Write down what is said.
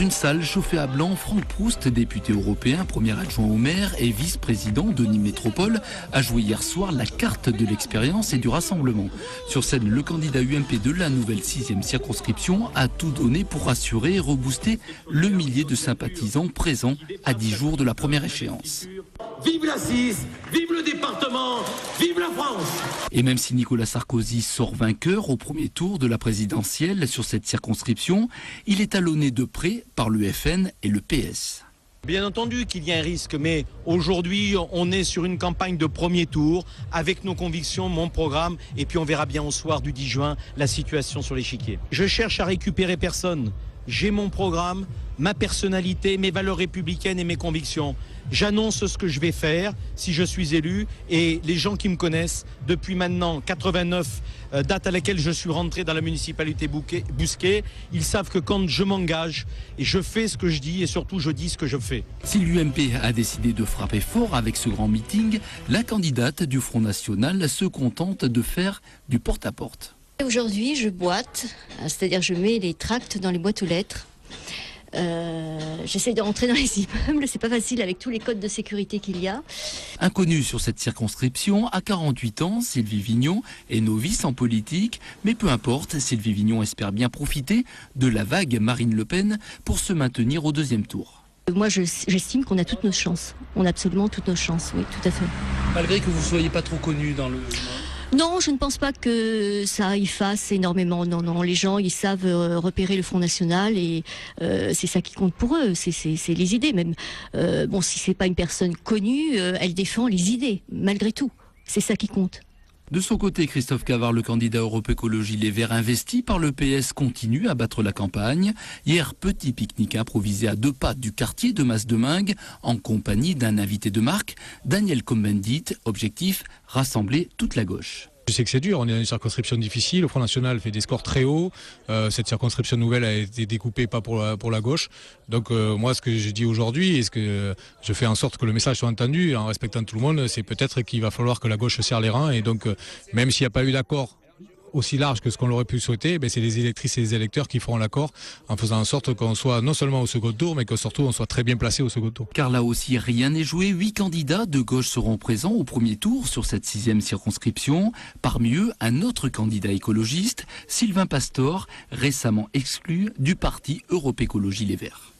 une salle chauffée à blanc, Franck Proust, député européen, premier adjoint au maire et vice-président de Nîmes Métropole, a joué hier soir la carte de l'expérience et du rassemblement. Sur scène, le candidat UMP de la nouvelle 6e circonscription a tout donné pour rassurer et rebooster le millier de sympathisants présents à 10 jours de la première échéance. Vive la 6, vive le département, vive la France! Et même si Nicolas Sarkozy sort vainqueur au premier tour de la présidentielle sur cette circonscription, il est talonné de près par le FN et le PS. Bien entendu qu'il y a un risque, mais aujourd'hui on est sur une campagne de premier tour avec nos convictions, mon programme, et puis on verra bien au soir du 10 juin la situation sur l'échiquier. Je cherche à récupérer personne. J'ai mon programme, ma personnalité, mes valeurs républicaines et mes convictions. J'annonce ce que je vais faire si je suis élu, et les gens qui me connaissent depuis maintenant 89, date à laquelle je suis rentré dans la municipalité Bousquet, ils savent que quand je m'engage, et je fais ce que je dis et surtout je dis ce que je fais. Si l'UMP a décidé de frapper fort avec ce grand meeting, la candidate du Front National se contente de faire du porte-à-porte. Aujourd'hui, je boite, c'est-à-dire je mets les tracts dans les boîtes aux lettres. J'essaie de rentrer dans les immeubles, c'est pas facile avec tous les codes de sécurité qu'il y a. Inconnue sur cette circonscription, à 48 ans, Sylvie Vignon est novice en politique, mais peu importe, Sylvie Vignon espère bien profiter de la vague Marine Le Pen pour se maintenir au deuxième tour. Moi, j'estime qu'on a toutes nos chances. On a absolument toutes nos chances, oui, tout à fait. Malgré que vous ne soyez pas trop connu dans le... Non, je ne pense pas que ça y fasse énormément. Non, les gens, ils savent repérer le Front National et c'est ça qui compte pour eux, c'est les idées même. Bon, si c'est pas une personne connue, elle défend les idées, malgré tout. C'est ça qui compte. De son côté, Christophe Cavard, le candidat Europe Écologie Les Verts investi par le PS, continue à battre la campagne. Hier, petit pique-nique improvisé à 2 pas du quartier de Mas-Demingue, en compagnie d'un invité de marque, Daniel Cohn-Bendit. Objectif, rassembler toute la gauche. Je sais que c'est dur, on est dans une circonscription difficile, le Front National fait des scores très hauts, cette circonscription nouvelle a été découpée pas pour la gauche, donc moi ce que je dis aujourd'hui et ce que je fais en sorte que le message soit entendu en respectant tout le monde, c'est peut-être qu'il va falloir que la gauche serre les rangs et donc même s'il n'y a pas eu d'accord aussi large que ce qu'on aurait pu souhaiter, c'est les électrices et les électeurs qui feront l'accord en faisant en sorte qu'on soit non seulement au second tour, mais que surtout on soit très bien placé au second tour. Car là aussi, rien n'est joué. 8 candidats de gauche seront présents au premier tour sur cette 6e circonscription. Parmi eux, un autre candidat écologiste, Sylvain Pastor, récemment exclu du parti Europe Écologie Les Verts.